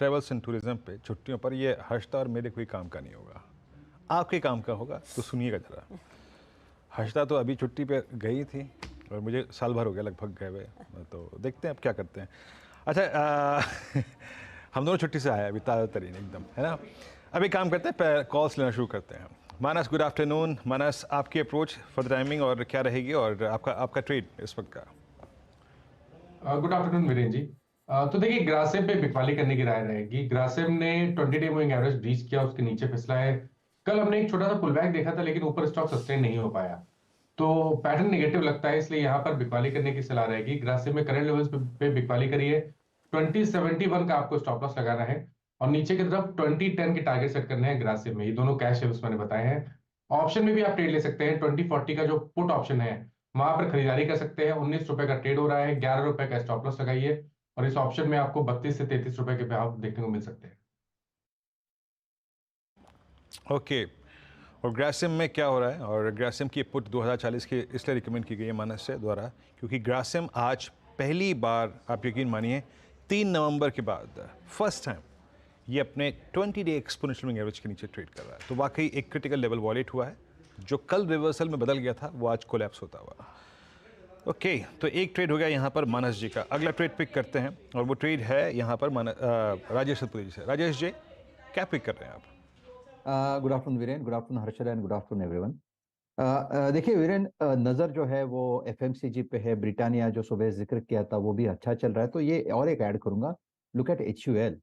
Travels and tourism पे छुट्टियों पर ये हर्षदा और मेरे कोई काम का नहीं होगा, आपके काम का होगा। तो सुनिएगा ज़रा। हर्षदा तो अभी छुट्टी पे गई थी और मुझे साल भर हो गया लगभग गए हुए, तो देखते हैं अब क्या करते हैं। अच्छा हम दोनों छुट्टी से आए अभी ताज़ा तरीन एकदम, है ना। अभी काम करते हैं, कॉल्स लेना शुरू करते हैं। मानस, गुड आफ्टरनून। मानस, आपकी अप्रोच फॉर द टाइमिंग और क्या रहेगी, और आपका ट्रेड इस वक्त का। गुड आफ्टरनून वीरेन जी। तो देखिए, ग्रासिम पे बिकवाली करने की राय रहेगी। ग्रासिम ने 20 डे मूविंग एवरेज ब्रीच किया, उसके नीचे फिसला है। कल हमने एक छोटा सा पुल बैक देखा था, लेकिन ऊपर स्टॉक सस्टेन नहीं हो पाया, तो पैटर्न नेगेटिव लगता है, इसलिए यहाँ पर बिकवाली करने की सलाह रहेगी। ग्रासिम में करंट लेवल्स पे बिकवाली करिए। 2071 का आपको स्टॉप लॉस लगाना है, और नीचे की तरफ 2010 के टारगेट सेट करने हैं ग्रासिम में। ये दोनों कैश लेवल्स मैंने बताए हैं। ऑप्शन में भी आप ट्रेड ले सकते हैं। 2040 का जो पुट ऑप्शन है, वहां पर खरीदारी कर सकते हैं। 19 रुपए का ट्रेड हो रहा है, 11 रुपए का स्टॉप लॉस लगाइए, और इस ऑप्शन में आपको 32 से 33 रुपए के भाव देखने को मिल सकते हैं। ओके, और ग्रासिम में क्या हो रहा है, और ग्रासिम की पुट 2040 की इसलिए रिकमेंड की गई है मानस से द्वारा, क्योंकि ग्रासिम आज पहली बार, आप यकीन मानिए, 3 नवंबर के बाद फर्स्ट टाइम ये अपने 20 डे एक्सपोनेंशियल मूविंग एवरेज के नीचे ट्रेड कर रहा है। तो वाकई एक क्रिटिकल लेवल वॉलेट हुआ है, जो कल रिवर्सल में बदल गया था वो आज कोलैप्स होता हुआ। ओके, तो एक ट्रेड हो गया यहाँ पर मानस जी का। अगला ट्रेड पिक करते हैं, और वो ट्रेड है यहाँ पर राजेश सतपुरी जी से। राजेश जी, क्या पिक कर रहे हैं आप? Good afternoon Viren, good afternoon Harshad and good afternoon everyone. देखिए वीरेन, नज़र जो है वो एफएमसीजी पे है। ब्रिटानिया जो सुबह जिक्र किया था वो भी अच्छा चल रहा है, तो ये और एक ऐड करूंगा। Look at HUL.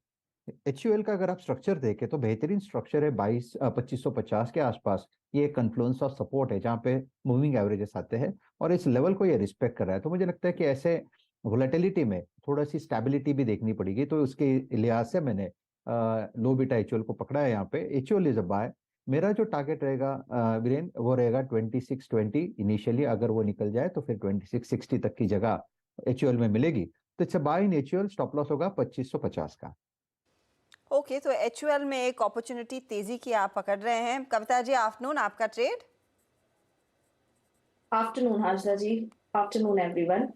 एचयूएल का अगर आप स्ट्रक्चर देखें तो बेहतरीन स्ट्रक्चर है, 2550 के आसपास। ये एक कन्फ्लुएंस ऑफ सपोर्ट है जहाँ पे मूविंग एवरेजेस आते हैं, और इस लेवल को ये रिस्पेक्ट कर रहा है। तो मुझे लगता है कि ऐसे वोलेटिलिटी में थोड़ा सी स्टेबिलिटी भी देखनी पड़ेगी, तो उसके लिहाज से मैंने लो बीटा एचयूएल को पकड़ा है यहाँ पे। HUL is a buy. मेरा जो टारगेट रहेगा वीरेन, वो रहेगा 2620 इनिशियली। अगर वो निकल जाए तो फिर 2660 तक की जगह एचयूएल में मिलेगी, तो it's a buy in HUL. Stop loss होगा 2550 का। ओके, तो एचयूएल में एक अपॉर्चुनिटी तेजी की आप पकड़ रहे हैं। कविता जी, आफ्टरनून, आपका ट्रेड। आफ्टरनून हर्षदा जी, आफ्टरनून एवरीवन।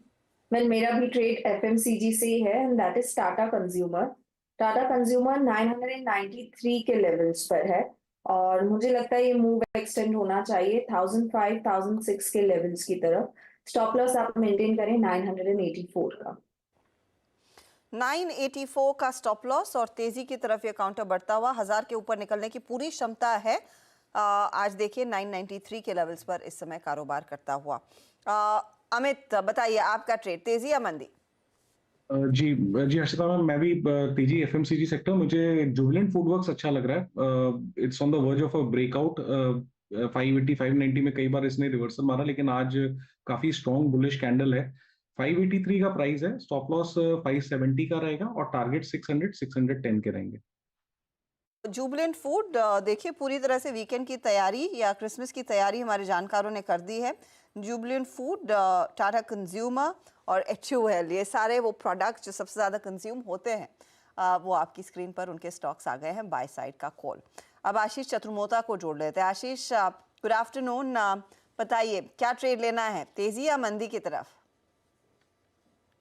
मेरा भी ट्रेड एफएमसीजी से ही है, and that is Tata consumer. Tata consumer 993 के लेवल्स पर है, और मुझे लगता है ये मूव एक्सटेंड होना चाहिए 1005 1006 के लेवल्स की तरफ। स्टॉप लॉस आप मेंटेन करें 984 का। 984 का स्टॉप लॉस, और तेजी की तरफ ये काउंटर बढ़ता हुआ 1000 के ऊपर निकलने की पूरी क्षमता है। आज देखिए 993 के लेवल्स पर इस समय कारोबार करता हुआ। अमित, बताइए आपका ट्रेड, तेजी या मंदी? जी जी हर्षिता मैम, मैं भी तेजी एफएमसीजी सेक्टर, मुझे जुबिलेंट फूडवर्क्स अच्छा लग रहा है। It's on the verge of a breakout. 580 590 में कई बार इसने रिवर्सल मारा, लेकिन आज काफी स्ट्रॉन्ग बुलिश कैंडल है। 583 का प्राइस है, स्टॉप लॉस 570 का रहेगा, और टारगेट 600 610 के रहेंगे। जुबिलेंट फूड, देखिए पूरी तरह से वीकेंड की तैयारी या क्रिसमस की तैयारी हमारे जानकारों ने कर दी है। जुबिलेंट फूड, टाटा कंज्यूमर और एचयूएल, ये सारे वो प्रोडक्ट्स जो सबसे ज़्यादा कंज्यूम होते हैं, वो आपकी स्क्रीन पर उनके स्टॉक्स आ गए हैं। बाय साइड का कॉल। अब आशीष चतुर्मोता को जोड़ लेते हैं। आशीष, गुड आफ्टरनून, बताइए क्या ट्रेड लेना है, तेजी या मंदी की तरफ?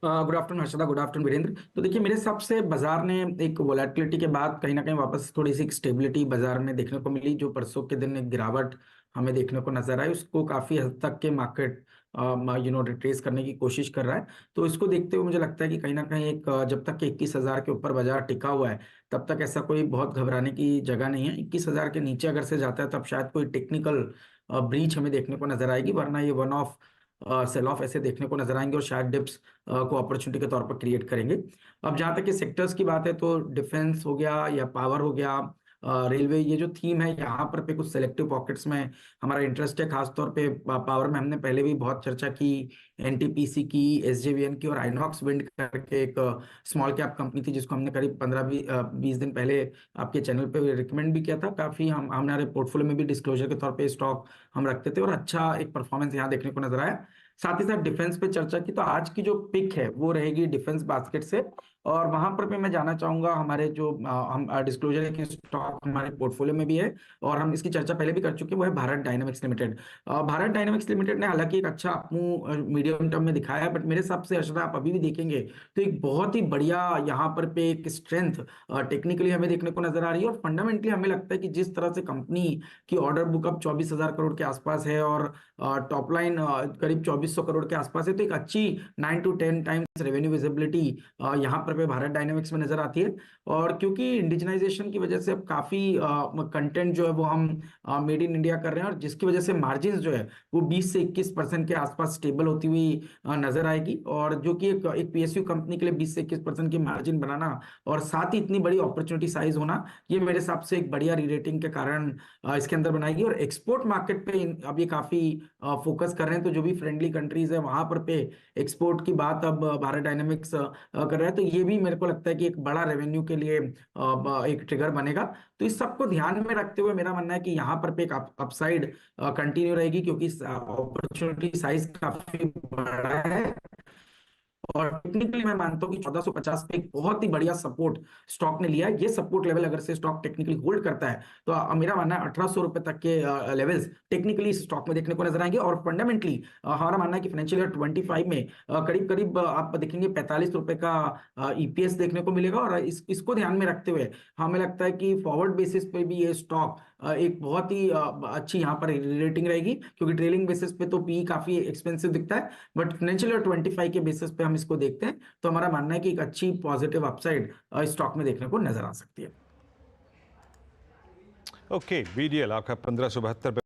Good afternoon Harshada, good afternoon Virendra. तो देखिए, मेरे हिसाब से बाजार ने एक वोलेटिलिटी के बाद कहीं ना कहीं वापस थोड़ी सी स्टेबिलिटी बाजार में देखने को मिली। जो परसों के दिन एक गिरावट हमें देखने को नजर आई, उसको काफी हद तक के मार्केट रिट्रेस करने की कोशिश कर रहा है। तो इसको देखते हुए मुझे लगता है कि कहीं ना कहीं एक जब तक कि 21,000 के ऊपर बाजार टिका हुआ है, तब तक ऐसा कोई बहुत घबराने की जगह नहीं है। 21,000 के नीचे अगर से जाता है तब शायद कोई टेक्निकल ब्रीच हमें देखने को नजर आएगी, वरना ये वन ऑफ सेल ऑफ ऐसे देखने को नजर आएंगे, और शायद डिप्स को अपॉर्चुनिटी के तौर पर क्रिएट करेंगे। अब जहां तक कि सेक्टर्स की बात है, तो डिफेंस हो गया या पावर हो गया, रेलवे, ये जो थीम है, यहाँ पर पे कुछ सेलेक्टिव पॉकेट्स में हमारा इंटरेस्ट है। खासतौर पे पावर में हमने पहले भी बहुत चर्चा की, एनटीपीसी की, एसजेवीएन की, और आइनॉक्स विंड करके एक स्मॉल कैप कंपनी थी, जिसको हमने करीब 15-20 दिन पहले आपके चैनल पे रिकमेंड भी किया था। काफी हम हमारे पोर्टफोलियो में भी डिस्क्लोजर के तौर पे स्टॉक हम रखते थे, और अच्छा एक परफॉर्मेंस यहाँ देखने को नजर आया। साथ ही साथ डिफेंस पे चर्चा की, तो आज की जो पिक है वो रहेगी डिफेंस बास्केट से, और वहां पर भी मैं जानना चाहूंगा, हमारे जो हम डिस्क्लोजर है कि स्टॉक हमारे पोर्टफोलियो में भी है और हम इसकी चर्चा पहले भी कर चुके हैं, वो है Bharat dynamics limited. Bharat dynamics limited ने हालांकि एक अच्छा अपू मीडियम टर्म में दिखाया है, बट मेरे हिसाब से अर्षद आप अभी भी देखेंगे तो एक बहुत ही बढ़िया यहाँ पर पे एक स्ट्रेंथ टेक्निकली हमें देखने को नजर आ रही है। और फंडामेंटली हमें लगता है कि जिस तरह से कंपनी की ऑर्डर बुक अब 24,000 करोड़ के आसपास है और टॉप लाइन करीब 2400 करोड़ के आसपास है, तो एक अच्छी 9 to 10 टाइम्स रेवेन्यू विजिबिलिटी यहाँ पर पे भारत डायनेमिक्स में नजर आती है। और क्योंकि इंडिजिनाइजेशन की वजह से अब काफी कंटेंट जो है वो हम मेड इन इंडिया कर रहे हैं, और जिसकी वजह से मार्जिन जो है वो 20 से 21% के आसपास स्टेबल होती हुई नजर आएगी। और जो कि एक पीएसयू कंपनी के लिए 20 से 21% की मार्जिन बनाना और साथ ही इतनी बड़ी अपॉर्चुनिटी साइज होना, ये मेरे हिसाब से एक बढ़िया रीरेटिंग के कारण इसके अंदर बनाएगी। और एक्सपोर्ट मार्केट पे अब ये काफी फोकस कर रहे हैं, तो जो भी फ्रेंडली कंट्रीज है वहां पर पे एक्सपोर्ट की बात अब भारत डायनेमिक्स कर रहा है, तो ये भी मेरे को लगता है कि एक बड़ा रेवेन्यू के लिए एक ट्रिगर बनेगा। तो इस सबको ध्यान में रखते हुए मेरा मानना है कि यहाँ पर पे एक अपसाइड कंटिन्यू रहेगी, क्योंकि अपॉर्चुनिटी साइज काफी बड़ा है। और टेक्निकली मैं मानता हूं कि 1450 पे एक बहुत ही बढ़िया सपोर्ट स्टॉक ने लिया है। ये सपोर्ट लेवल अगर से स्टॉक टेक्निकली होल्ड करता है तो मेरा मानना है 1800 रुपए तक के लेवल्स टेक्निकली इस स्टॉक में देखने को नजर आएंगे। और फंडामेंटली हमारा मानना है कि फाइनेंशियल ईयर 25 में करीब करीब आप देखेंगे 45 रुपए का ईपीएस देखने को मिलेगा। और इसको ध्यान में रखते हुए हमें लगता है कि फॉरवर्ड बेसिस पे भी ये स्टॉक एक बहुत ही अच्छी यहाँ पर रेटिंग रहेगी, क्योंकि ट्रेलिंग बेसिस पे तो पी काफी एक्सपेंसिव दिखता है, बट फाइनेंशियल ईयर 25 के बेसिस पे हम इसको देखते हैं तो हमारा मानना है कि एक अच्छी पॉजिटिव अपसाइड स्टॉक में देखने को नजर आ सकती है। ओके, बीडीएल आपका 1572